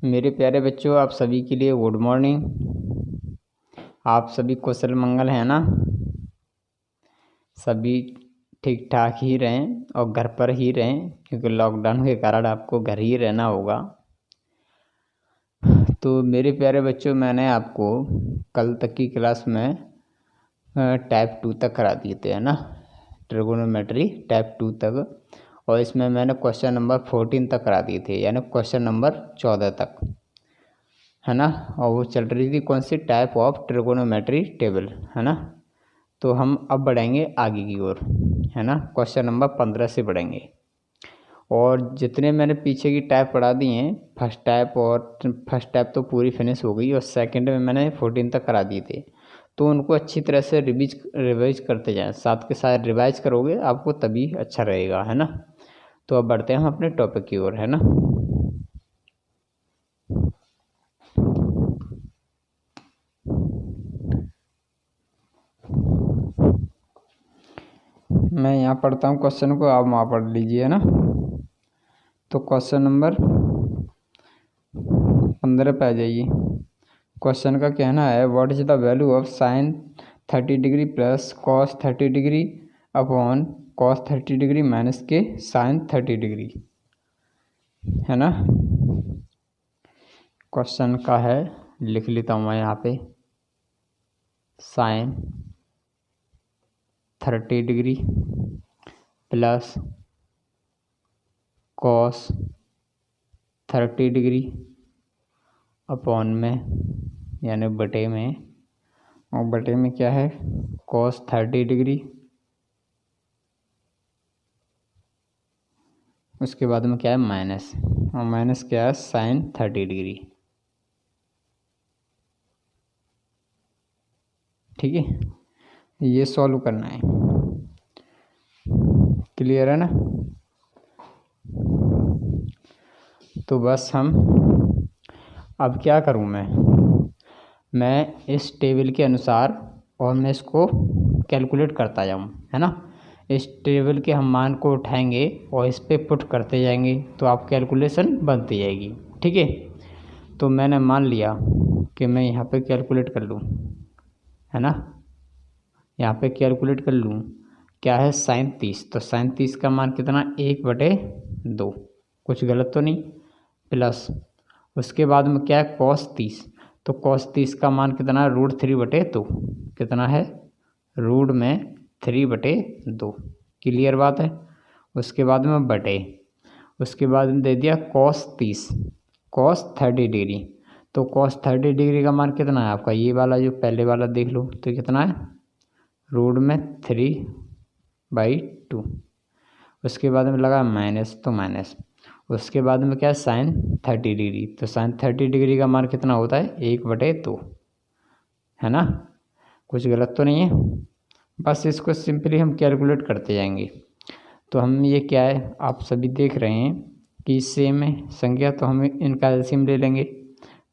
मेरे प्यारे बच्चों, आप सभी के लिए गुड मॉर्निंग। आप सभी कुशल मंगल हैं ना? सभी ठीक ठाक ही रहें और घर पर ही रहें, क्योंकि लॉकडाउन के कारण आपको घर ही रहना होगा। तो मेरे प्यारे बच्चों, मैंने आपको कल तक की क्लास में टाइप 2 तक करा दिए थे, है ना? ट्रिगोनोमेट्री टाइप 2 तक, और इसमें मैंने क्वेश्चन नंबर 14 तक करा दिए थे, यानी क्वेश्चन नंबर 14 तक, है ना? और वो चल रही थी कौन सी? टाइप ऑफ ट्रिगोनोमेट्री टेबल, है ना? तो हम अब बढ़ेंगे आगे की ओर, है ना? क्वेश्चन नंबर 15 से बढ़ेंगे। और जितने मैंने पीछे की टाइप पढ़ा दी हैं, फर्स्ट टाइप तो पूरी फिनिश हो गई, और सेकंड में मैंने 14 तक करा दिए थे। तो उनको अच्छी तरह से रिवाइज करते जाएं, साथ के साथ रिवाइज करोगे आपको तभी अच्छा रहेगा, है ना? तो अब बढ़ते हैं हम अपने टॉपिक की ओर, है ना? मैं यहाँ पढ़ता हूँ क्वेश्चन को, आप वहाँ पढ़ लीजिए, है ना? तो क्वेश्चन नंबर 15 पे आ जाइए। क्वेश्चन का कहना है, what is the value of sine 30 degree plus cos 30 degree upon cos 30 degree minus के साइन 30 डिग्री, है ना? क्वेश्चन का है, लिख लेता हूँ मैं यहाँ पे, sine 30 degree plus cos 30 degree upon में, यानी बटे में, और बटे में क्या है? कॉस 30 डिग्री, उसके बाद में क्या है? माइनस, और माइनस क्या है? Sine 30 degree. ठीक है, ये सॉल्व करना है। क्लियर है ना? तो बस हम अब क्या करूँ मैं इस टेबल के अनुसार, और मैं इसको कैलकुलेट करता जाऊँ, है ना? इस टेबल के हम मान को उठाएंगे और इस पे पुट करते जाएंगे, तो आप कैलकुलेशन बनती जाएगी। ठीक है, तो मैंने मान लिया कि मैं यहाँ पे कैलकुलेट कर लूँ, है ना? यहाँ पे कैलकुलेट कर लूँ, क्या है? साइन 30। तो साइन 30 का मान कितना? 1/2, कुछ गलत तो नहीं? प्लस उसके बाद में क्या है? कॉस 30। तो कॉस 30 का मान कितना? √3/2। कितना है? रूट में 3/2। क्लियर बात है? उसके बाद में बटे, उसके बाद में दे दिया कॉस 30, कॉस 30 डिग्री। तो कॉस 30 डिग्री का मान कितना है आपका? ये वाला जो पहले वाला देख लो, तो कितना है? रूट में 3/2। उसके बाद में लगा माइनस, तो माइनस। उसके बाद में क्या है? Sine 30 degree. तो साइन 30 डिग्री का मान कितना होता है? 1/2, है ना? कुछ गलत तो नहीं है? बस इसको सिंपली हम कैलकुलेट करते जाएंगे। तो हम ये क्या है, आप सभी देख रहे हैं कि सेम है संख्या, तो हम इनका एलसीएम ले लेंगे।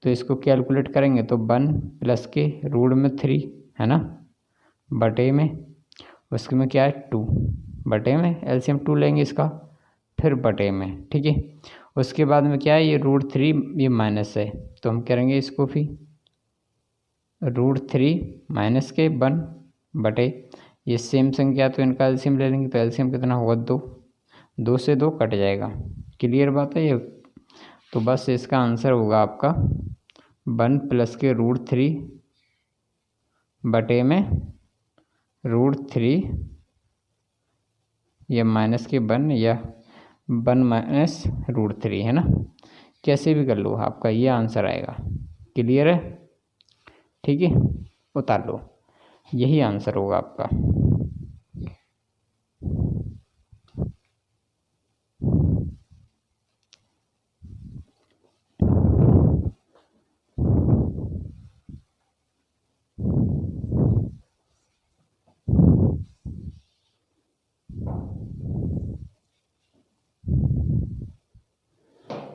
तो इसको कैलकुलेट करेंगे तो 1 प्लस के रूट में 3, है ना? बटे में उसके में क्या है? 2, बटे में एलसीएम 2 लेंगे इसका, फिर बटे में। ठीक है, उसके बाद में क्या है? ये √3, ये माइनस है, तो हम करेंगे इसको भी √3 माइनस के 1 बटे, ये सेम संख्या, तो इनका एलसीएम ले लेंगे, तो एलसीएम कितना होगा? 2। 2 से 2 कट जाएगा। क्लियर बात है ये? तो बस इसका आंसर होगा आपका 1 प्लस के √3 बटे में √3, या माइनस के 1, या 1 माइनस √3, है ना? कैसे भी कर लो, आपका ये आंसर आएगा। क्लियर है? ठीक है, उतार लो, यही आंसर होगा आपका।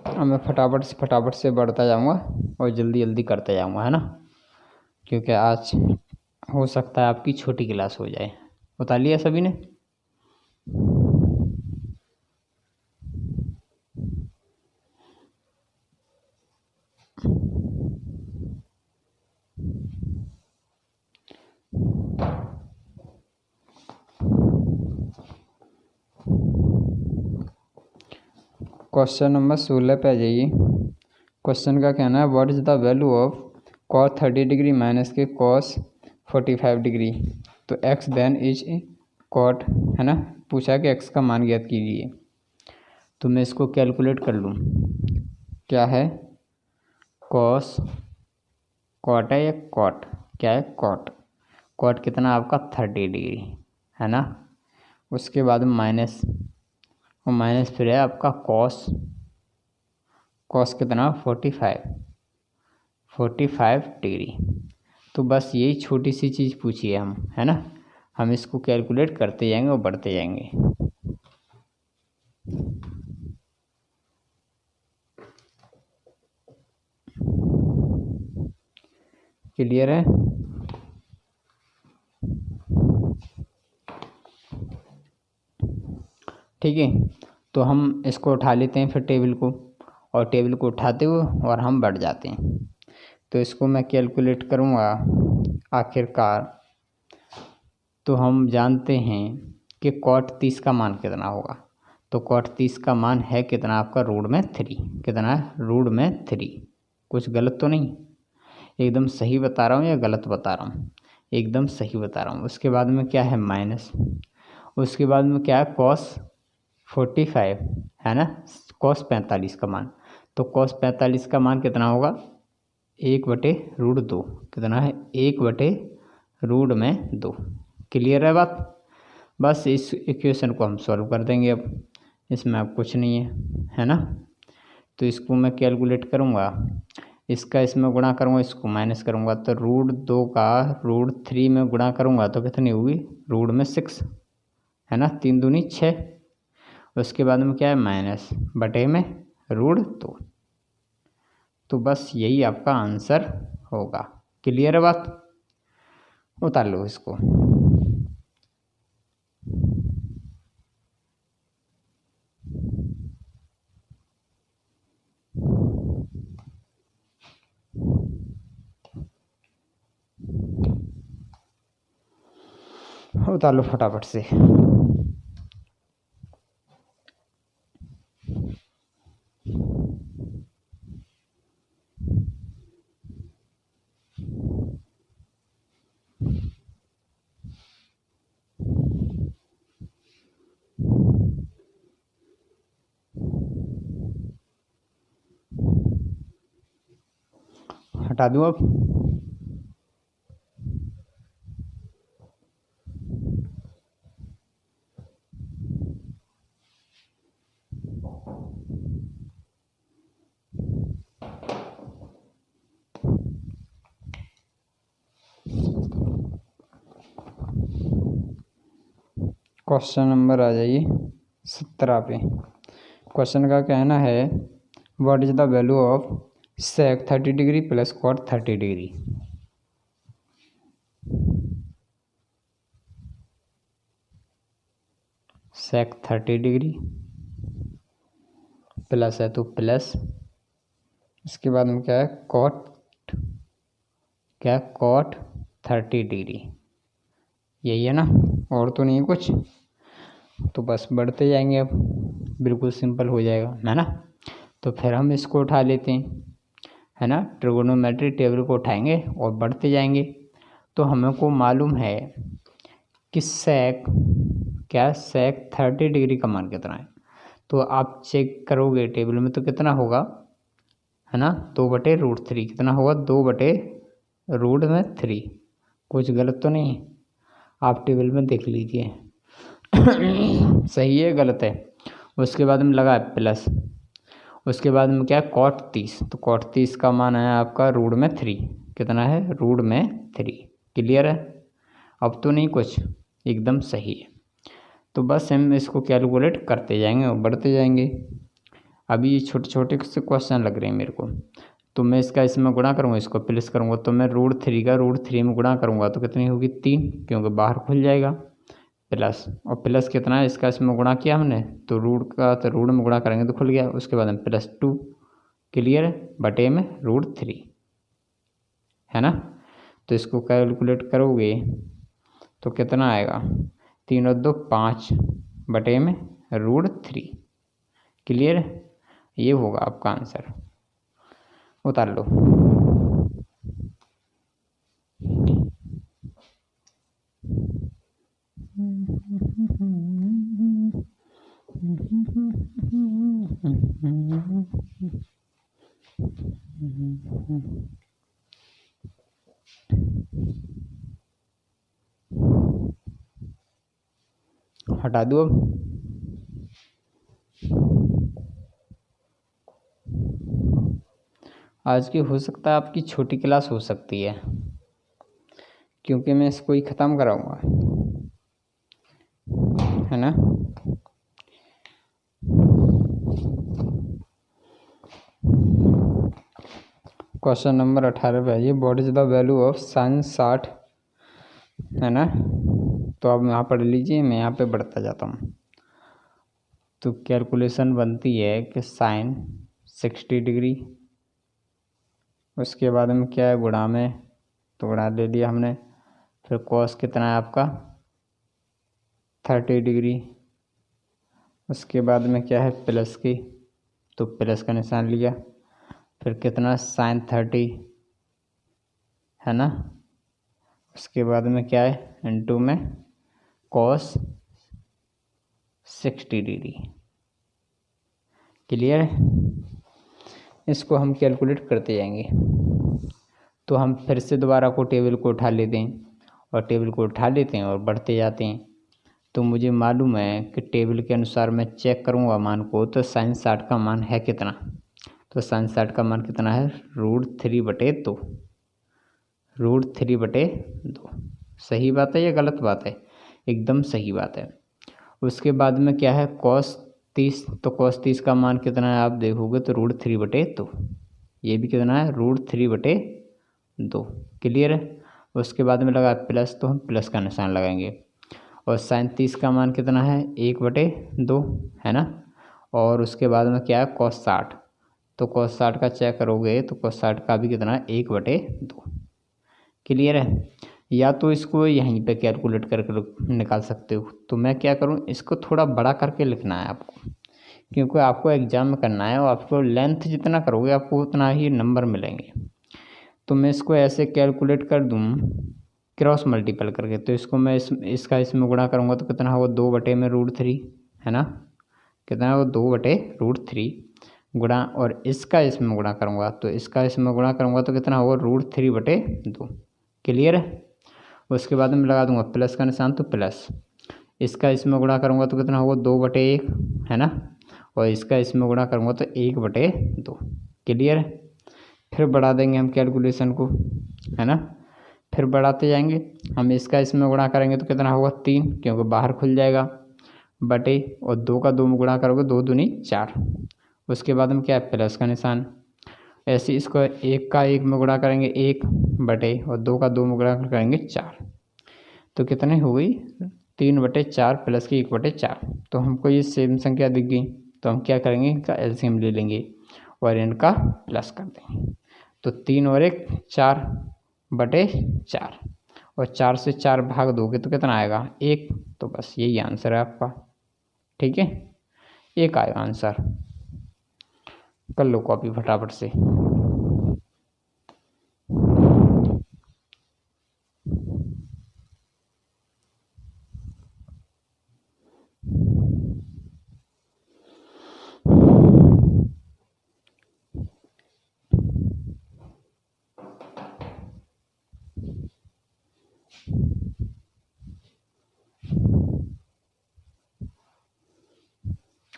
अब मैं फटाफट से बढ़ता जाऊंगा और जल्दी जल्दी करते जाऊंगा, है ना? क्योंकि आज हो सकता है आपकी छोटी क्लास हो जाए। बता लिया सभी ने? क्वेश्चन नंबर 16 पे आ जाइए। क्वेश्चन का कहना है what is the value of cos 30 degree minus के cos 45 डिग्री। तो x देन इज cot है ना, पूछा कि x का मान ज्ञात कीजिए। तो मैं इसको कैलकुलेट कर लूँ, क्या है cos cot है या cot, क्या है cot कितना आपका 30 डिग्री है ना। उसके बाद माइनस, और माइनस फिर है आपका cos कितना 45 डिग्री। तो बस यही छोटी सी चीज़ पूछी है हम, है ना। हम इसको कैलकुलेट करते जाएंगे और बढ़ते जाएंगे। क्लियर है? ठीक है, तो हम इसको उठा लेते हैं फिर टेबल को, और टेबल को उठाते हुए और हम बढ़ जाते हैं। तो इसको मैं कैलकुलेट करूँगा आखिरकार। तो हम जानते हैं कि cot 30 का मान कितना होगा। तो cot 30 का मान है कितना आपका रूट में 3। कितना है रूट में 3। कुछ गलत तो नहीं, एकदम सही बता रहा हूँ या गलत बता रहा हूँ? एकदम सही बता रहा हूँ। उसके बाद में क्या है माइनस, उसके बाद में क्या है cos 45 है ना, cos 45 का मान। तो cos 45 का मान कितना होगा 1/√2। कितना है 1/√2। क्लियर है बात? बस इस इक्वेशन को हम सॉल्व कर देंगे अब, इसमें अब कुछ नहीं है ना। तो इसको मैं कैलकुलेट करूँगा, इसका इसमें गुणा करूँगा, इसको माइनस करूँगा। तो √2 का √3 में गुणा करूँगा तो कितनी होगी रूट में 6 है ना, 3 दूनी 6। उसके बाद में क्या है माइनस बटे में √2। तो बस यही आपका आंसर होगा। क्लियर है बात? उतार लो इसको। उतार लो फटाफट से। हटा दूँ अब? क्वेश्चन नंबर आ जाइए 17 पे। क्वेश्चन का कहना है what is the value of sec 30 degree plus cot 30 degree. sec 30 degree plus है तो प्लस, इसके बाद में क्या है cot 30 डिग्री, यही है ना, और तो नहीं कुछ। तो बस बढ़ते जाएंगे अब, बिल्कुल सिंपल हो जाएगा है ना। तो फिर हम इसको उठा लेते हैं है ना, ट्रिगोनोमेट्री टेबल को उठाएंगे और बढ़ते जाएंगे। तो हमको मालूम है कि sec 30 डिग्री का मान कितना है। तो आप चेक करोगे टेबल में तो कितना होगा है ना 2/√3। कितना होगा 2/√3। कुछ गलत तो नहीं, आप टेबल में देख लीजिए सही है गलत है। उसके बाद में लगा प्लस, उसके बाद में क्या है cot 30। तो cot 30 का मान है आपका √3। कितना है √3। क्लियर है? अब तो नहीं कुछ, एकदम सही है। तो बस हम इसको कैलकुलेट करते जाएंगे और बढ़ते जाएंगे। अभी ये छोटे छोटे से क्वेश्चन लग रहे हैं मेरे को। तो मैं इसका इसमें गुणा करूँगा, इसको प्लस करूँगा। तो मैं √3 का √3 में गुणा करूँगा तो कितनी होगी 3, क्योंकि बाहर खुल जाएगा। प्लस, और प्लस कितना है इसका इसमें गुणा किया हमने, तो रूट का तो रूट में गुणा करेंगे तो खुल गया। उसके बाद में +2, क्लियर है, बटे में √3 है ना। तो इसको कैलकुलेट करोगे तो कितना आएगा, 3 और 2 5 बटे में √3। क्लियर है, ये होगा आपका आंसर। उतार लो। हटा दो अब। आज की हो सकता है आपकी छोटी क्लास हो सकती है, क्योंकि मैं इसको ही ख़त्म कराऊंगा, है ना। क्वेश्चन नंबर 18 पे है, what is the value of sin 60, है ना। तो अब यहाँ पढ़ लीजिए, मैं यहाँ पे बढ़ता जाता हूँ। तो कैलकुलेशन बनती है कि sin 60 डिग्री, उसके बाद में क्या है गुणा में, तो गुणा ले लिया हमने। फिर cos कितना है आपका 30 डिग्री, उसके बाद में क्या है प्लस की, तो प्लस का निशान लिया। फिर कितना sin 30, है ना। उसके बाद में क्या है इनटू में cos 60 डिग्री। क्लियर है, इसको हम कैलकुलेट करते जाएंगे। तो हम फिर से दोबारा को टेबल को उठा लेते हैं, और टेबल को उठा लेते हैं और बढ़ते जाते हैं। तो मुझे मालूम है कि टेबल के अनुसार मैं चेक करूँगा मान को, तो sin 60 का मान है कितना। तो sin 60 का मान कितना है √3/2, √3/2। सही बात है या गलत बात है, एकदम सही बात है। उसके बाद में क्या है cos 30, तो cos 30 का मान कितना है आप देखोगे तो √3/2, ये भी कितना है √3/2। क्लियर है, उसके बाद में लगा प्लस, तो हम प्लस का निशान लगाएंगे। और sin 30 का मान कितना है 1/2, है ना। और उसके बाद में क्या है cos 60, तो cos 60 का चेक करोगे तो cos 60 का भी कितना है 1/2। क्लियर है, या तो इसको यहीं पे कैलकुलेट करके निकाल सकते हो। तो मैं क्या करूँ, इसको थोड़ा बड़ा करके लिखना है आपको, क्योंकि आपको एग्जाम में करना है, और आपको लेंथ जितना करोगे आपको उतना ही नंबर मिलेंगे। तो मैं इसको ऐसे कैलकुलेट कर दूँ क्रॉस मल्टीपल करके, तो इसको मैं इसका इसमें गुणा करूँगा तो कितना होगा 2/√3, है ना। कितना होगा 2/√3 गुणा, और इसका इसमें गुणा करूँगा तो इसका इसमें गुणा करूँगा तो कितना होगा √3/2। क्लियर है, उसके बाद में लगा दूंगा प्लस का निशान, तो प्लस, इसका इसमें गुणा करूँगा तो कितना होगा 2/1, है ना। और इसका इसमें गुणा करूँगा तो 1/2। क्लियर है, फिर बढ़ा देंगे हम कैलकुलेशन को, है ना। फिर बढ़ाते जाएंगे, हम इसका इसमें गुणा करेंगे तो कितना होगा 3, क्योंकि बाहर खुल जाएगा, बटे, और 2 का 2 में गुणा करोगे 2 दूनी 4। उसके बाद में क्या है प्लस का निशान। ऐसे इसको 1 का 1 में गुणा करेंगे 1 बटे, और 2 का 2 में गुणा करेंगे 4। तो कितनी हो गई 3/4 प्लस की 1/4। तो हमको ये सेम संख्या दिख गई, तो हम क्या करेंगे इनका एलसीएम ले लेंगे और इनका प्लस कर देंगे। तो 3 और 1 4/4, और 4 से 4 भाग दोगे तो कितना आएगा 1। तो बस यही आंसर है आपका, ठीक है, 1 आएगा आंसर। कर लो कॉपी फटाफट से।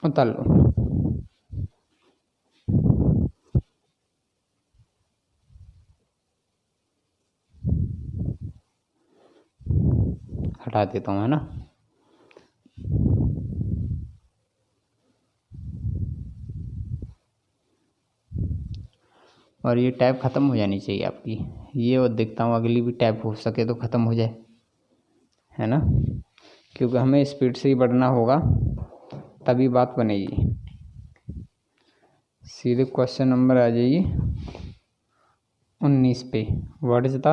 उतार लो। हटा देता हूँ, है ना। और ये टैब ख़त्म हो जानी चाहिए आपकी ये, और देखता हूँ अगली भी टैब हो सके तो ख़त्म हो जाए, है ना, क्योंकि हमें स्पीड से ही बढ़ना होगा तभी बात बनेगी। सीधे क्वेश्चन नंबर आ जाइए 19 पे। What is the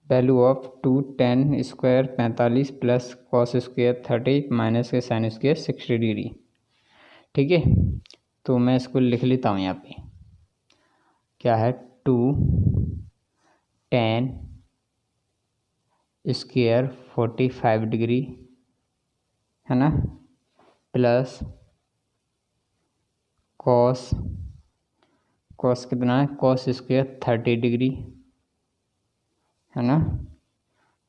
value of 2 tan square 45 plus cos square 30 minus के साइन स्क्वायर 60 डिग्री। ठीक है, तो मैं इसको लिख लेता हूँ यहाँ पे। क्या है 2 tan स्क्वायर 45 डिग्री है ना, प्लस कॉस कितना है, कॉस स्क्वायर 30 डिग्री है ना।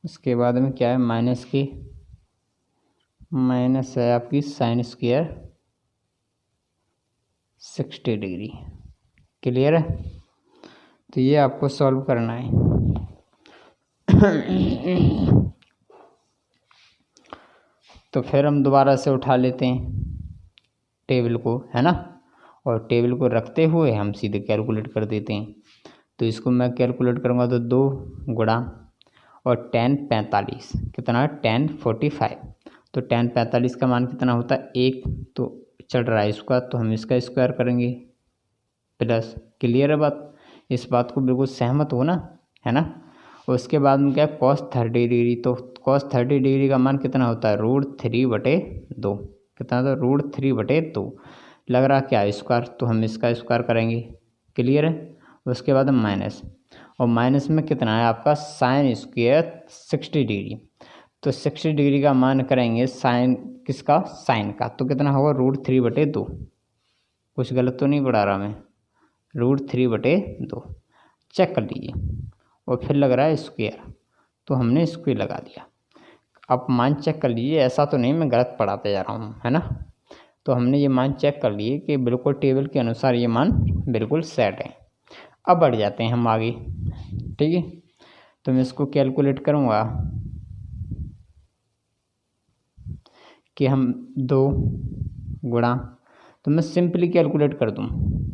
उसके बाद में क्या है, माइनस है आपकी साइन स्क्वायर 60 डिग्री। क्लियर है, तो ये आपको सॉल्व करना है। तो फिर हम दोबारा से उठा लेते हैं टेबल को, है ना, और टेबल को रखते हुए हम सीधे कैलकुलेट कर देते हैं। तो इसको मैं कैलकुलेट करूँगा तो 2 गुणा और tan 45 कितना, tan 45, तो tan 45 का मान कितना होता है 1, तो चढ़ रहा है इसका, तो हम इसका स्क्वायर करेंगे प्लस। क्लियर है बात, इस बात को बिल्कुल सहमत हो ना, है ना। उसके बाद में क्या है, cos 30 डिग्री, तो cos 30 डिग्री का मान कितना होता है √3/2, कितना था √3/2, लग रहा क्या स्क्वायर, तो हम इसका स्क्वायर करेंगे। क्लियर है, उसके बाद माइनस, और माइनस में कितना है आपका साइन स्क्वायर 60 डिग्री, तो 60 डिग्री का मान करेंगे साइन किसका, साइन का, तो कितना होगा √3/2। कुछ गलत तो नहीं पढ़ा रहा मैं, √3/2 चेक कर लीजिए। और फिर लग रहा है स्क्वायर, तो हमने स्क्वायर लगा दिया। अब मान चेक कर लीजिए, ऐसा तो नहीं मैं गलत पढ़ाते जा रहा हूँ, है ना। तो हमने ये मान चेक कर लिए कि बिल्कुल टेबल के अनुसार ये मान बिल्कुल सेट है। अब बढ़ जाते हैं हम आगे। ठीक है, तो मैं इसको कैलकुलेट करूँगा कि हम 2 गुणा, तो मैं सिंपली कैलकुलेट कर दूँ,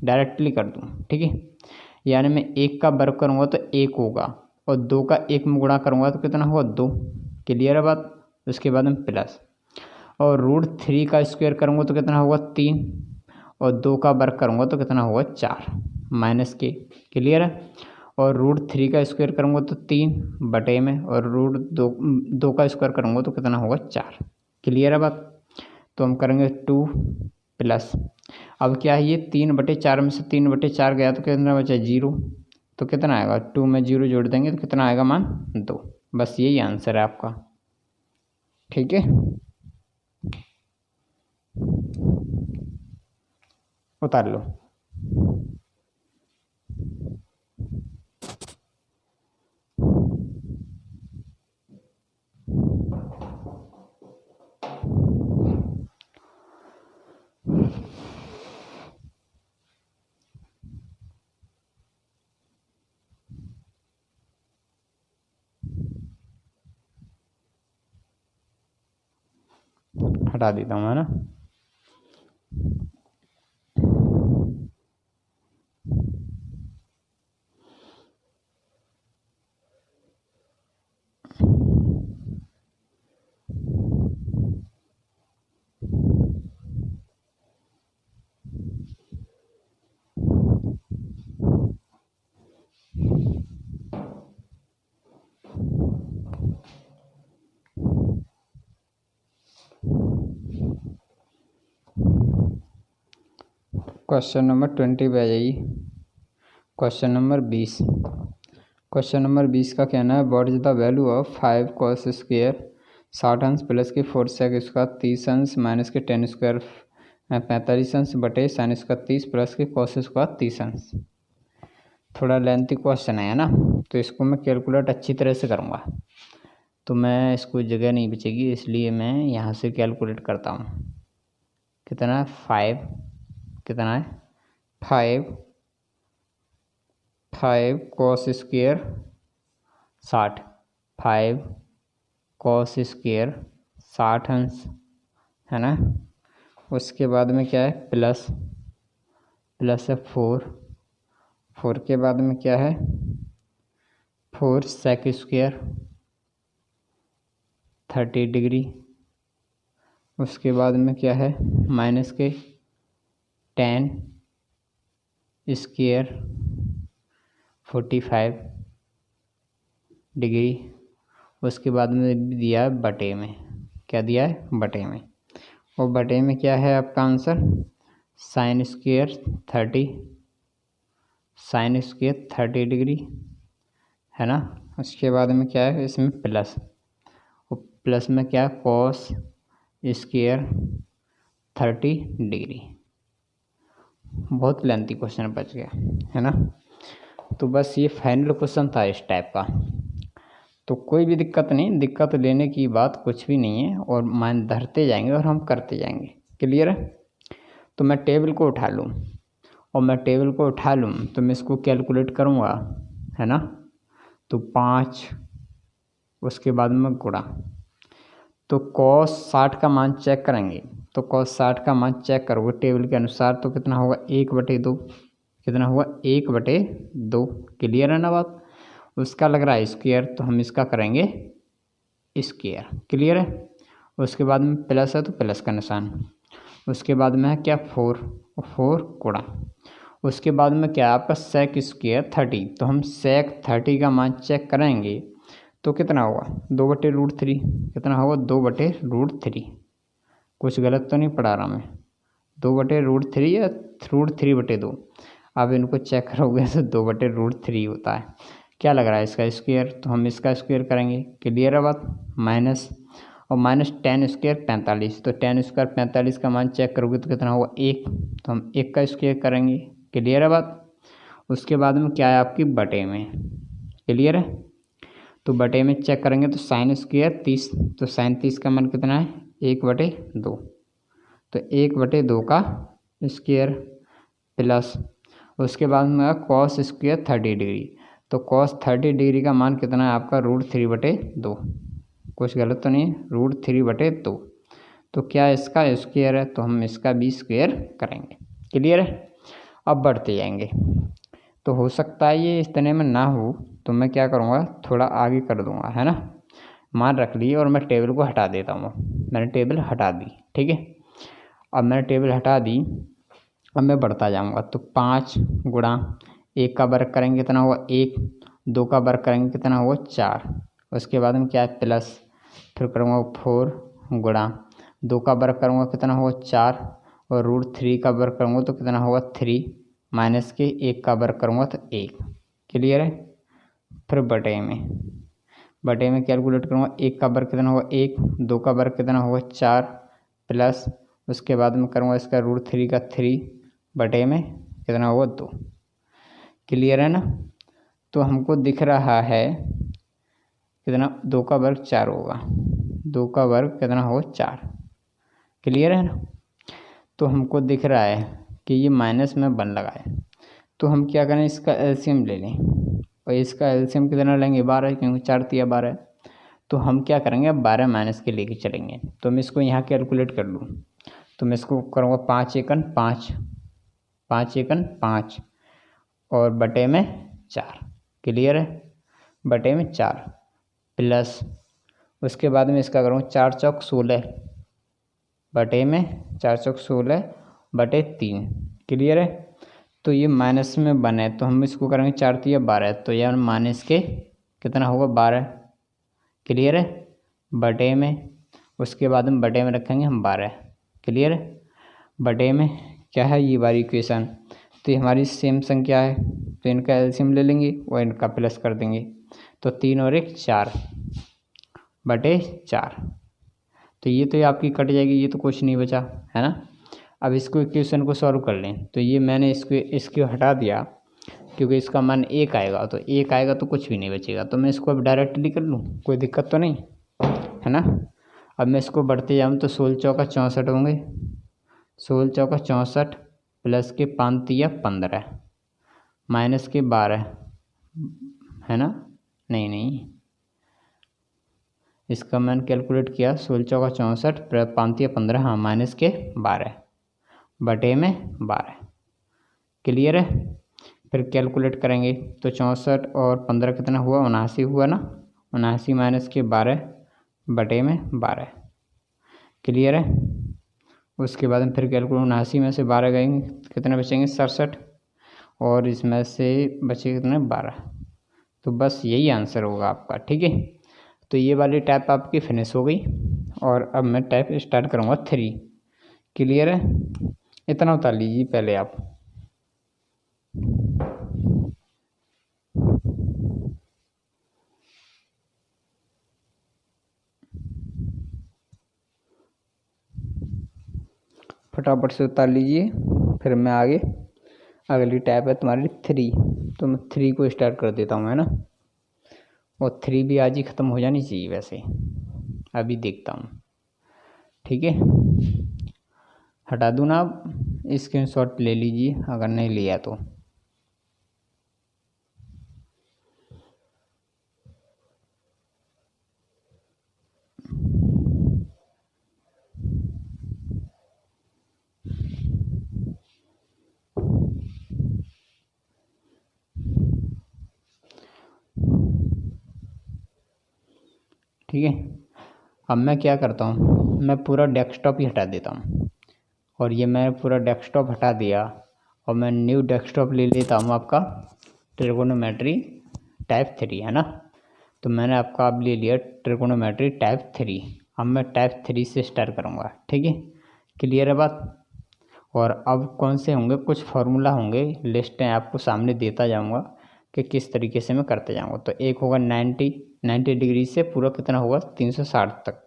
डायरेक्टली कर दूँ। ठीक है, यानी मैं 1 का वर्ग करूँगा तो 1 होगा, और 2 का 1 में गुणा करूँगा तो कितना होगा 2। क्लियर है बात, उसके बाद में प्लस, और √3 का स्क्वायर करूँगा तो कितना होगा 3, और 2 का वर्ग करूँगा तो कितना होगा 4 माइनस के। क्लियर है, और √3 का स्क्वायर करूँगा तो 3 बटे में, और √2 का स्क्वायर करूँगा तो कितना होगा 4। क्लियर है बात, तो हम करेंगे 2 प्लस, अब क्या है ये 3/4 में से 3/4 गया तो कितना बचा 0, तो कितना आएगा 2 में 0 जोड़ देंगे तो कितना आएगा मान 2। बस यही आंसर है आपका। ठीक है, उतार लो। हटा देता हूँ, है ना। क्वेश्चन नंबर 20 पे आ जाइए। क्वेश्चन नंबर 20, क्वेश्चन नंबर 20 का कहना है what is the value of 5 cos square 60 अंश प्लस के 4 sec स्क्वायर 30 अंश माइनस के 10 स्क्वायर 45 अंश बटे साइन स्क्वायर 30 प्लस के कॉस स्क्वायर 30 अंश। थोड़ा लेंथी क्वेश्चन है ना, तो इसको मैं कैलकुलेट अच्छी तरह से करूँगा, तो मैं इसको जगह नहीं बचेगी, इसलिए मैं यहाँ से कैलकुलेट करता हूँ। कितना है 5, कितना है 5 cos स्क्वायर 60, 5 cos स्क्वायर 60 अंश, है ना। उसके बाद में क्या है प्लस है 4 के बाद में क्या है 4 sec स्क्वायर 30 डिग्री। उसके बाद में क्या है माइनस के 10 स्क्वायर 45 डिग्री। उसके बाद में दिया है बटे में, क्या दिया है बटे में, और बटे में क्या है आपका आंसर साइन स्क्वायर 30 डिग्री है ना। उसके बाद में क्या है इसमें प्लस, और प्लस में क्या है कॉस स्क्वायर 30 डिग्री। बहुत लेंथी क्वेश्चन बच गया है ना। तो बस ये फाइनल क्वेश्चन था इस टाइप का। तो कोई भी दिक्कत नहीं, दिक्कत लेने की बात कुछ भी नहीं है, और मान धरते जाएंगे और हम करते जाएंगे। क्लियर है। तो मैं टेबल को उठा लूँ, और मैं टेबल को उठा लूँ तो मैं इसको कैलकुलेट करूँगा है ना। तो 5, उसके बाद में गुणा, तो cos 60 का मान चेक करेंगे। तो cos 60 का मान चेक करोगे टेबल के अनुसार तो कितना होगा 1/2, कितना हुआ 1/2। क्लियर है ना बात। उसका लग रहा है स्क्वायर, तो हम इसका करेंगे स्क्वायर। क्लियर है। उसके बाद में प्लस है तो प्लस का निशान। उसके बाद में है क्या 4 गुणा। उसके बाद में क्या आपका सेक स्क्वायर 30, तो हम सेक 30 का मान चेक करेंगे तो कितना होगा 2/√3। कितना होगा 2/√3। कुछ गलत तो नहीं पढ़ा रहा मैं, 2/√3 या √3/2। अब इनको चेक करोगे तो 2/√3 होता है। क्या लग रहा है इसका स्क्वायर, तो हम इसका स्क्वायर करेंगे। क्लियर है बात। माइनस, और माइनस 10 स्क्वायर 45, तो 10 स्क्वायर 45 का मान चेक करोगे तो कितना होगा 1, तो हम 1 का स्क्वायर करेंगे। क्लियर है बात। उसके बाद में क्या है आपकी बटे में। क्लियर है। तो बटे में चेक करेंगे तो साइन स्क्वायर 30, तो साइन 30 का मान कितना है 1/2, तो 1/2 का स्क्वायर प्लस। उसके बाद में कॉस स्क्वायर 30 डिग्री, तो कॉस 30 डिग्री का मान कितना है आपका √3/2। कुछ गलत तो नहीं, √3/2। तो क्या इसका स्क्वायर है, तो हम इसका भी स्क्वायर करेंगे। क्लियर है। अब बढ़ते जाएंगे। तो हो सकता है ये इतने में ना हो, तो मैं क्या करूँगा थोड़ा आगे कर दूँगा है ना। मान रख लिए और मैं टेबल को हटा देता हूँ। मैंने टेबल हटा दी, ठीक है। अब मैंने टेबल हटा दी, अब मैं बढ़ता जाऊँगा। तो 5 गुणा 1 का वर्ग करेंगे कितना हुआ 1, 2 का वर्ग करेंगे कितना हुआ 4। उसके बाद में क्या है प्लस, फिर करूँगा 4 गुणा 2 का वर्ग करूँगा कितना हुआ 4, और √3 का वर्ग करूँगा तो कितना होगा 3, माइनस के 1 का वर्ग करूँगा तो 1। क्लियर है। फिर बटे में कैलकुलेट करूँगा 1 का वर्ग कितना होगा 1, 2 का वर्ग कितना होगा 4, प्लस उसके बाद में करूँगा इसका √3 का 3 बटे में कितना होगा 2। क्लियर है ना। तो हमको दिख रहा है कितना 2 का वर्ग 4 होगा, 2 का वर्ग कितना होगा 4। क्लियर है ना। तो हमको दिख रहा है कि ये माइनस में 1 लगाए, तो हम क्या करें इसका एलसीएम ले लें, और इसका एलसीएम कितना लेंगे 12, क्योंकि 4 तिया 12। तो हम क्या करेंगे अब 12 माइनस के लेके चलेंगे। तो मैं इसको यहाँ कैलकुलेट कर लूँ, तो मैं इसको करूँगा 5 एकन 5, 5 एकन 5 और बटे में 4। क्लियर है। बटे में 4 प्लस उसके बाद में इसका करूँगा 4 चौक 16 बटे में 4 चौक 16 बटे 3। क्लियर है। तो ये माइनस में 1 है, तो हम इसको करेंगे 4 तिया 12, तो यार माइनस के कितना होगा 12। क्लियर है। बटे में उसके बाद में बटे में रखेंगे हम 12। क्लियर है। बटे में क्या है ये वाली इक्वेशन, तो ये हमारी सेम संख्या है, तो इनका एलसीएम ले लेंगे और इनका प्लस कर देंगे। तो 3 और 1 4 बटे 4। तो ये आपकी कट जाएगी, ये तो कुछ नहीं बचा है ना। अब इसको इक्वेशन को सॉल्व कर लें, तो ये मैंने इसको हटा दिया, क्योंकि इसका मान 1 आएगा, तो 1 आएगा तो कुछ भी नहीं बचेगा। तो मैं इसको अब डायरेक्टली कर लूँ, कोई दिक्कत तो नहीं है ना। अब मैं इसको बढ़ते जाऊँ तो 16 चौका 64 होंगे, 16 चौका 64 प्लस के 5 तिया 15 माइनस के 12 है ना। नहीं, इसका मैंने कैलकुलेट किया 16 चौका 64 5 तिया 15, हाँ माइनस के 12 बटे में 12। क्लियर है। फिर कैलकुलेट करेंगे तो 64 और 15 कितना हुआ 79 हुआ ना, 79 माइनस के 12 बटे में 12। क्लियर है। उसके बाद में फिर कैलकुलेट 79 में से 12 गएंगे कितने बचेंगे 67, और इसमें से बचे कितने 12। तो बस यही आंसर होगा आपका। ठीक है, तो ये वाली टैप आपकी फिनिश हो गई और अब मैं टैप स्टार्ट करूँगा 3। क्लियर है? इतना उतार लीजिए पहले आप। फटाफट से उतार लीजिए, फिर मैं आगे अगली टैप है तुम्हारी 3। तो मैं 3 को स्टार्ट कर देता हूँ, है ना। और 3 भी आज ही ख़त्म हो जानी चाहिए वैसे, अभी देखता हूँ। ठीक है, हटा दूँ ना? आप स्क्रीनशॉट ले लीजिए अगर नहीं लिया तो। ठीक है, अब मैं क्या करता हूँ, मैं पूरा डेस्कटॉप ही हटा देता हूँ। और ये मैं पूरा डेस्कटॉप हटा दिया और मैं न्यू डेस्कटॉप ले लेता हूँ आपका ट्रिगोनोमेट्री टाइप 3, है ना। तो मैंने आपका अब ले लिया ट्रिगोनोमेट्री टाइप 3। अब मैं टाइप 3 से स्टार्ट करूँगा। ठीक है, क्लियर है बात। और अब कौन से होंगे, कुछ फार्मूला होंगे, लिस्टें आपको सामने देता जाऊँगा कि किस तरीके से मैं करते जाऊँगा। तो एक होगा 90 डिग्री से पूरा कितना होगा 360 तक।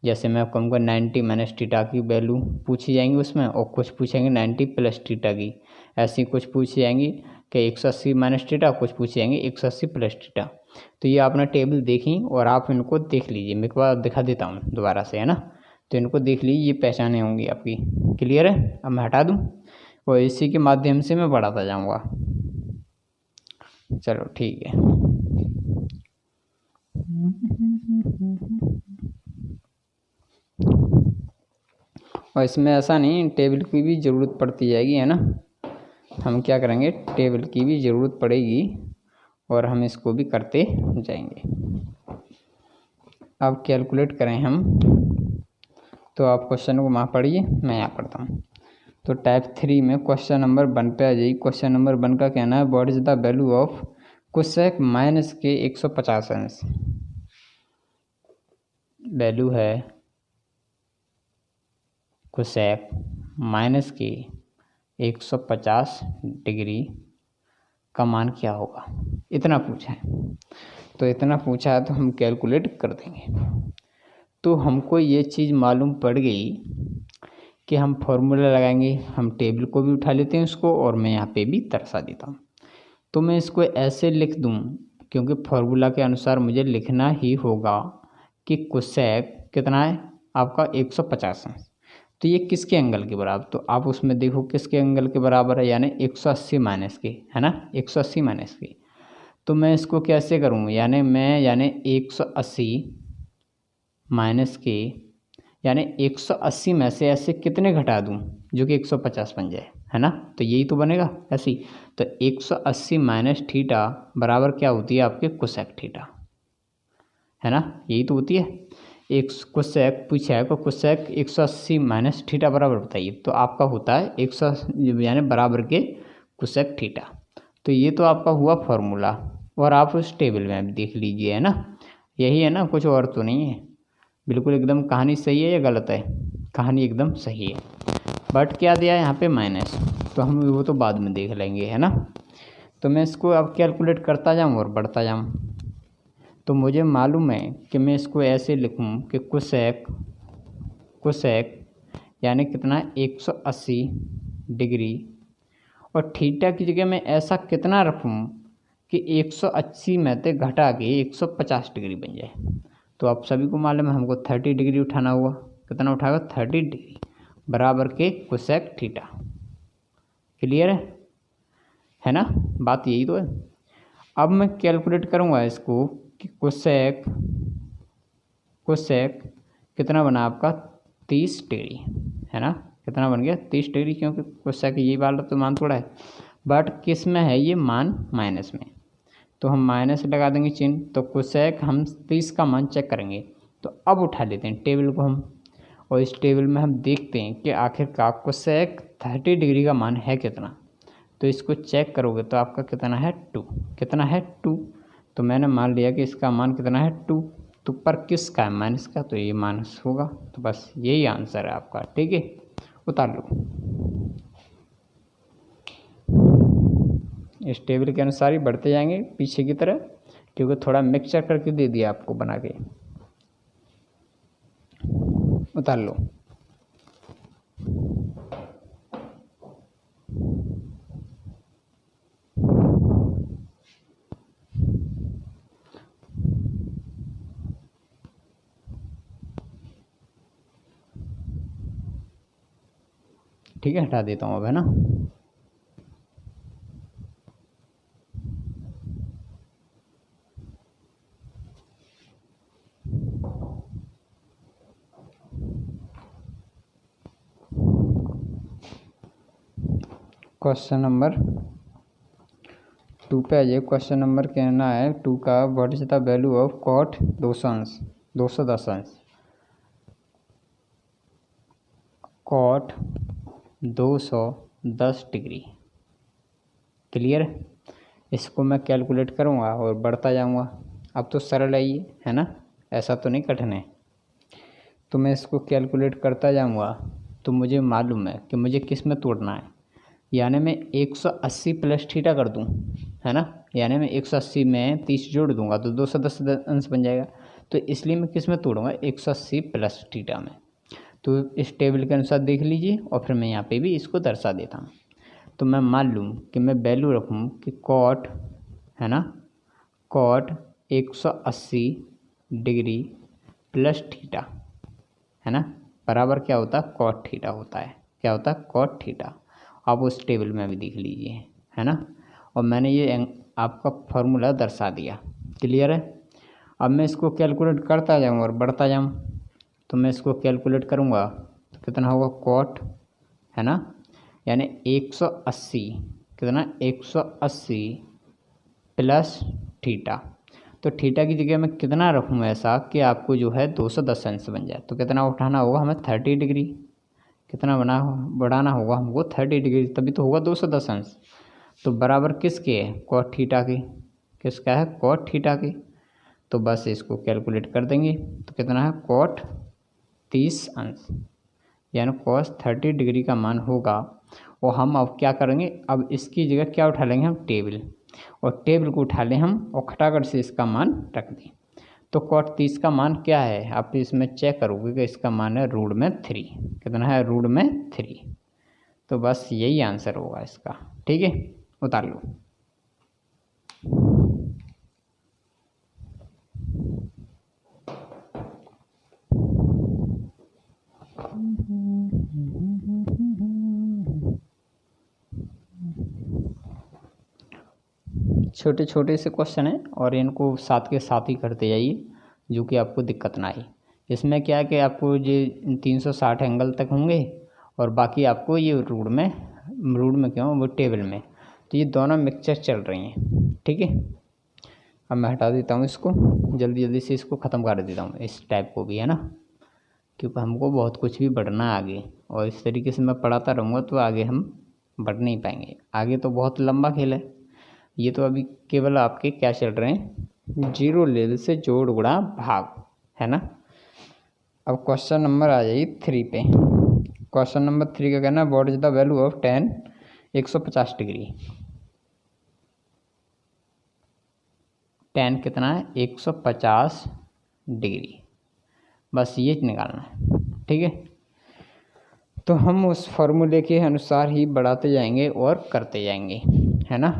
जैसे मैं कहूँगा 90 माइनस थीटा की वैल्यू पूछी जाएंगी उसमें, और कुछ पूछेंगे 90 प्लस थीटा की। ऐसी कुछ पूछी जाएंगी कि 180 माइनस थीटा, कुछ पूछे जाएंगे 180 प्लस थीटा। तो ये आपने टेबल देखी और आप इनको देख लीजिए, मैं एक बार दिखा देता हूँ दोबारा से, है ना। तो इनको देख लीजिए, ये पहचाने होंगी आपकी। क्लियर है? अब मैं हटा दूँ और इसी के माध्यम से मैं बढ़ाता जाऊँगा। चलो ठीक है। और इसमें ऐसा नहीं, टेबल की भी ज़रूरत पड़ती जाएगी, है ना। हम क्या करेंगे, टेबल की भी ज़रूरत पड़ेगी और हम इसको भी करते जाएंगे। अब कैलकुलेट करें हम, तो आप क्वेश्चन को वहाँ पढ़िए, मैं यहाँ पढ़ता हूँ। तो टाइप 3 में क्वेश्चन नंबर 1 पे आ जाइए। क्वेश्चन नंबर 1 का कहना है what is the value of cosec minus के 150 अंश। वैल्यू है कोसेक माइनस के 150 डिग्री का मान क्या होगा, इतना पूछा है। तो इतना पूछा है तो हम कैलकुलेट कर देंगे। तो हमको ये चीज़ मालूम पड़ गई कि हम फॉर्मूला लगाएंगे। हम टेबल को भी उठा लेते हैं उसको, और मैं यहाँ पे भी दर्शा देता हूँ। तो मैं इसको ऐसे लिख दूँ, क्योंकि फार्मूला के अनुसार मुझे लिखना ही होगा कि कोसेक कितना है आपका 150 अंश। तो ये किसके एंगल के बराबर, तो आप उसमें देखो किसके एंगल के बराबर है, यानी 180 माइनस के, है ना, 180 माइनस के। तो मैं इसको कैसे करूँ, यानी 180 माइनस के, यानी 180 में से ऐसे कितने घटा दूँ जो कि 150 बन जाए, है ना। तो यही तो बनेगा ऐसे ही। तो 180 माइनस थीटा बराबर क्या होती है आपके कोसेक थीटा, है ना, यही तो होती है। एक कोसेक पूछा है, को कोसेक 180 माइनस थीटा बराबर बताइए। तो आपका होता है 180 यानी बराबर के कोसेक थीटा। तो ये तो आपका हुआ फॉर्मूला, और आप उस टेबल में भी देख लीजिए, है ना। यही है ना, कुछ और तो नहीं है। बिल्कुल एकदम कहानी सही है या गलत है? कहानी एकदम सही है, बट क्या दिया है यहाँ पे माइनस, तो हम वो तो बाद में देख लेंगे, है ना। तो मैं इसको अब कैलकुलेट करता जाऊँ और बढ़ता जाऊँ। तो मुझे मालूम है कि मैं इसको ऐसे लिखूँ कि कोसेक यानी कितना 180 डिग्री, और थीटा की जगह मैं ऐसा कितना रखूँ कि 180 में से घटा के 150 डिग्री बन जाए। तो आप सभी को मालूम है हमको 30 डिग्री उठाना होगा। कितना उठाएगा 30 डिग्री बराबर के कोसेक थीटा। क्लियर है ना, बात यही तो है। अब मैं कैलकुलेट करूँगा इसको कि कोसेक कितना बना आपका 30 डिग्री, है ना। कितना बन गया 30 डिग्री, क्योंकि कोसेक ये वाला तो मान थोड़ा है, बट किस में है ये मान, माइनस में। तो हम माइनस लगा देंगे चिन्ह। तो कोसेक हम 30 का मान चेक करेंगे। तो अब उठा लेते हैं टेबल को हम, और इस टेबल में हम देखते हैं कि आखिरकार कोसेक 30 डिग्री का मान है कितना। तो इसको चेक करोगे तो आपका कितना है 2, कितना है 2। तो मैंने मान लिया कि इसका मान कितना है 2, तो पर किसका है माइनस का, तो ये माइनस होगा। तो बस यही आंसर है आपका, ठीक है, उतार लो। इस टेबल के अनुसार ही बढ़ते जाएंगे पीछे की तरह, क्योंकि थोड़ा मिक्सचर करके दे दिया आपको बना के। उतार लो। ठीक है, हटा देता हूँ अब, है ना। क्वेश्चन नंबर 2 पे आ जाइए। क्वेश्चन नंबर कहना है 2 का, what is the value of cot 210 अंश। Cot 210 degree, clear. इसको मैं कैलकुलेट करूँगा और बढ़ता जाऊँगा। अब तो सरल है ये, है ना, ऐसा तो नहीं कठिन है। तो मैं इसको कैलकुलेट करता जाऊँगा तो मुझे मालूम है कि मुझे किस में तोड़ना है। यानी मैं 180 प्लस थीटा कर दूँ, है ना, यानी मैं 180 में 30 जोड़ दूंगा तो 210 अंश बन जाएगा। तो इसलिए मैं किस में तोड़ूंगा, 180 प्लस थीटा में। तो इस टेबल के अनुसार देख लीजिए, और फिर मैं यहाँ पे भी इसको दर्शा देता हूँ। तो मैं मान लूँ कि मैं वैल्यू रखूँ कि कॉट, है ना, कॉट 180 डिग्री प्लस थीटा, है ना, बराबर क्या होता है, कॉट थीटा होता है। क्या होता है, कॉट थीटा। आप उस टेबल में भी देख लीजिए, है ना। और मैंने ये आपका फॉर्मूला दर्शा दिया, क्लियर है। अब मैं इसको कैलकुलेट करता जाऊँ और बढ़ता जाऊँ। तो मैं इसको कैलकुलेट करूँगा तो कितना होगा, कॉट, है ना, यानी 180, कितना, 180 प्लस थीटा। तो थीटा की जगह मैं कितना रखूँ ऐसा कि आपको जो है 210 अंश बन जाए। तो कितना उठाना होगा हमें, 30 डिग्री। कितना बढ़ाना होगा हमको, 30 डिग्री, तभी तो होगा 210 अंश। तो बराबर किसके है, कॉट थीटा के। किसका है, कॉट थीटा के। तो बस इसको कैलकुलेट कर देंगे तो कितना है, कॉट 30 अंश, यानी कॉस 30 डिग्री का मान होगा। और हम अब क्या करेंगे, अब इसकी जगह क्या उठा लेंगे हम, टेबल, और टेबल को उठा लें हम और खटाखट से इसका मान रख दें। तो कॉट 30 का मान क्या है, आप इसमें चेक करोगे कि इसका मान है रूट में 3। कितना है, रूट में 3। तो बस यही आंसर होगा इसका, ठीक है, उतार लो। छोटे छोटे से क्वेश्चन हैं और इनको साथ के साथ ही करते जाइए, जो कि आपको दिक्कत ना आए। इसमें क्या है कि आपको ये 360 एंगल तक होंगे, और बाकी आपको ये रूट में क्यों, वो टेबल में, तो ये दोनों मिक्सचर चल रही हैं, ठीक है। अब मैं हटा देता हूँ इसको, जल्दी जल्दी से इसको ख़त्म कर देता हूँ, इस टाइप को भी, है ना, क्योंकि हमको बहुत कुछ भी बढ़ना है आगे, और इस तरीके से मैं पढ़ाता रहूँगा तो आगे हम बढ़ नहीं पाएंगे। आगे तो बहुत लंबा खेल है। ये तो अभी केवल आपके क्या चल रहे हैं, जीरो लेवल से जोड़ गुणा भाग, है ना। अब क्वेश्चन नंबर आ जाइए 3 पे। क्वेश्चन नंबर 3 का कहना है, what is the value of tan 150 degree. tan कितना है, 150 डिग्री, बस ये निकालना है, ठीक है। तो हम उस फॉर्मूले के अनुसार ही बढ़ाते जाएंगे और करते जाएंगे, है ना।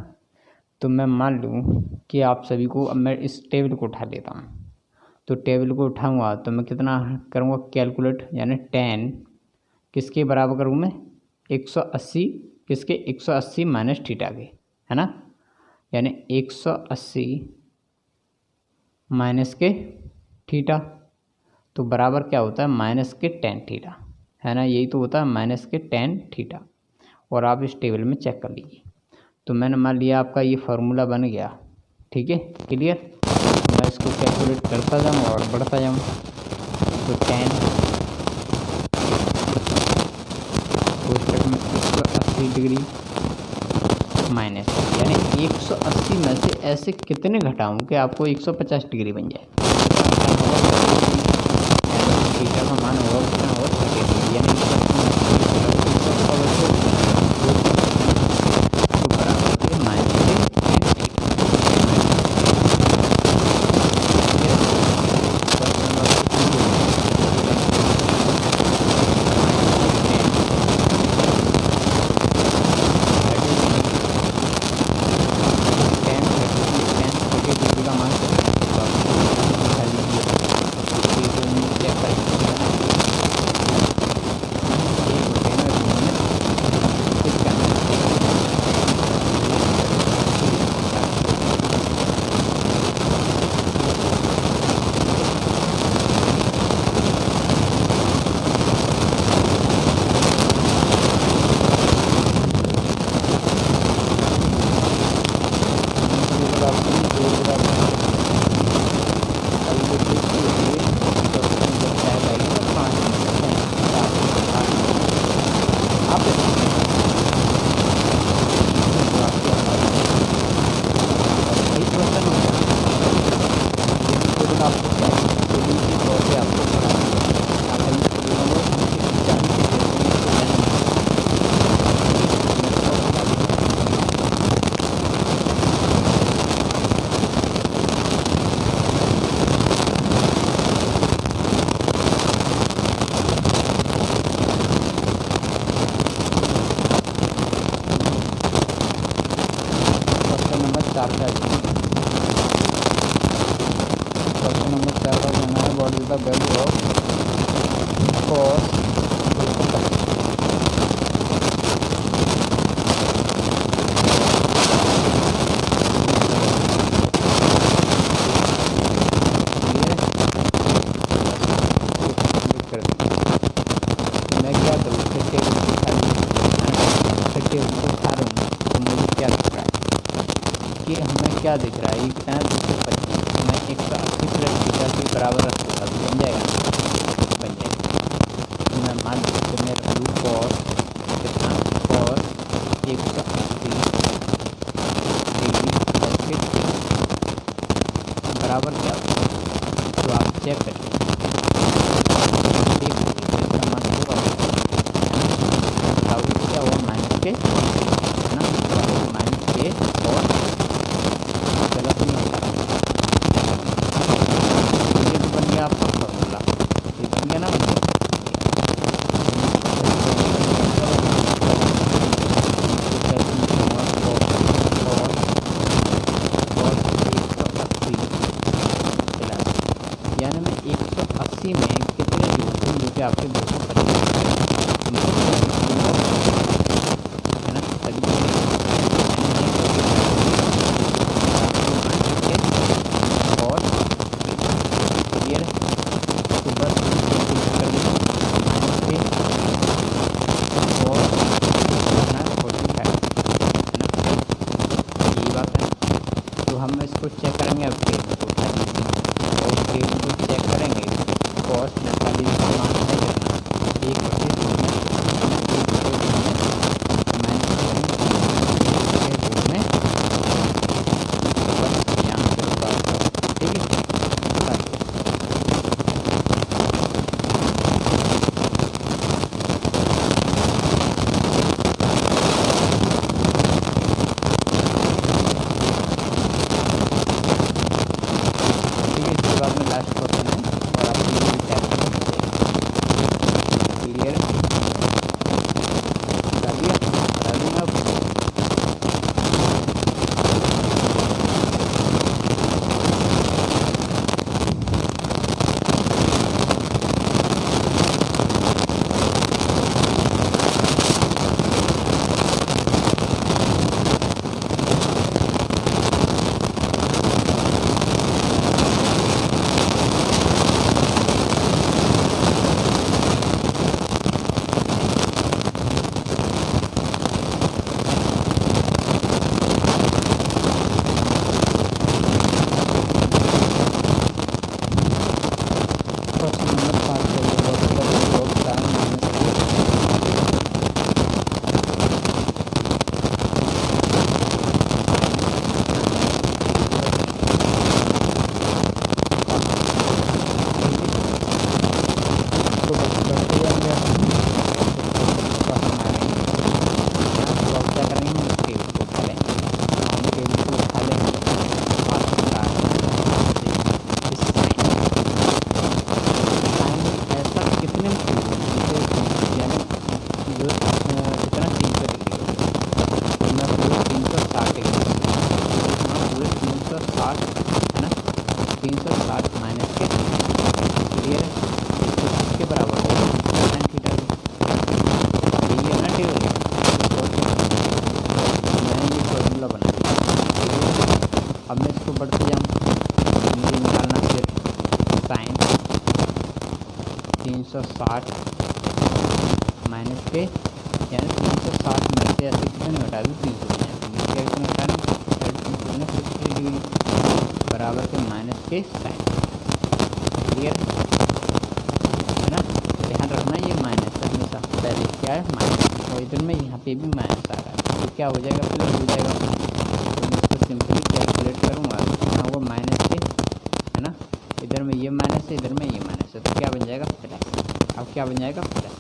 तो मैं मान लूँ कि आप सभी को, अब मैं इस टेबल को उठा लेता हूँ। तो टेबल को उठाऊँगा तो मैं कितना करूँगा कैलकुलेट, यानी 10 किसके बराबर करूँ मैं, 180, किसके, 180 माइनस थीटा के, है ना, यानी 180 माइनस के थीटा। तो बराबर क्या होता है, माइनस के tan थीटा, है ना, यही तो होता है, माइनस के tan थीटा। और आप इस टेबल में चेक कर लीजिए। तो मैंने मान लिया आपका ये फार्मूला बन गया, ठीक है, क्लियर। मैं इसको कैलकुलेट करता जाऊँ और बढ़ता जाऊँ। तो tan कोष्टक में 180 डिग्री माइनस, यानी 180 में से ऐसे कितने घटाऊं कि आपको 150 डिग्री बन जाए। थीटा का मान होगा कितना होगा 30 डिग्री, यानी 180 तो बराबर है -180। क्वेश्चन नंबर 4 का कहना है what is the value of cos 250। मैं क्या करूँ, फिर टेबल को उठा लूँ, फिर टेबल को उठा लूँ तो मुझे क्या दिख रहा है कि हमें क्या दिख रहा है, ये कितना है 225। मैं 180 प्लस थीटा के बराबर रख दूँगा तो बन जाएगा, बन जाएगा। तो मैं मान सकते मैं रख लूँ cos कितना, cos 180 डिग्री प्लस 50 बराबर क्या होगा, तो आप चेक करिए क्या हुआ माइनस के, है ना, माइनस के और गलत नहीं होता, ये तो बन गया आपका फॉर्मूला, ये बन गया ना, यानी मैं 180 में कितने जोड़ूँ जो कि आपके 250 है ना, और ये तो बस और 45 है ना, यही बात है। तो हम इसको चेक करेंगे, अब टेबल को उठा लीजिए और टेबल को चेक करेंगे, cos 45 का मान है कितना 1/2 में लास्ट क्वेश्चन है और आपको ये क्लियर अब मैं इसको बढ़ते जाऊँ, मुझे निकालना सिर्फ साइन 360 माइनस के, यानी 360 में से ऐसे कितने घटा दूँ 300 कितने 60 डिग्री बराबर के माइनस के साइन। क्लियर है ना? ध्यान रखना ये माइनस है हमेशा, पहले क्या है माइनस, और इधर में यहाँ पे भी माइनस आ रहा है, तो क्या हो जाएगा प्लस हो जाएगा। तो मैं इसको सिंपली कैलकुलेट करूँगा, यहाँ होगा माइनस के, है ना? इधर में ये माइनस है, इधर में ये माइनस है, तो क्या बन जाएगा प्लस। अब क्या बन जाएगा प्लस,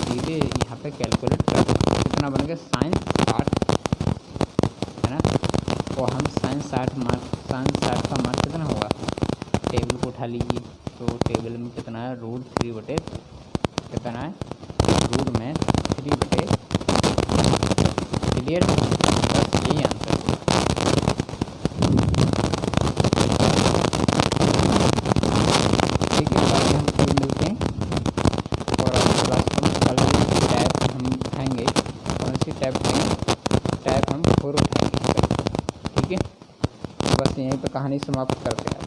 सीधे यहाँ पे कैलकुलेट कर कितना बन गया साइन 60, है ना? और हम साइन 60 का मान कितना होगा, टेबल को उठा लीजिए, तो टेबल में कितना है √3 बटे कितना है रूट में 3 बटे। क्लियर, बस यही आंसर है। ठीक है, बाकी हम कल मिलते हैं, और अपने क्लास में कल टैब हम उठाएंगे, कौन सी टैब उठाएंगे, टैब हम 4 उठाएंगे। ठीक है, बस यहीं पर कहानी समाप्त करते हैं।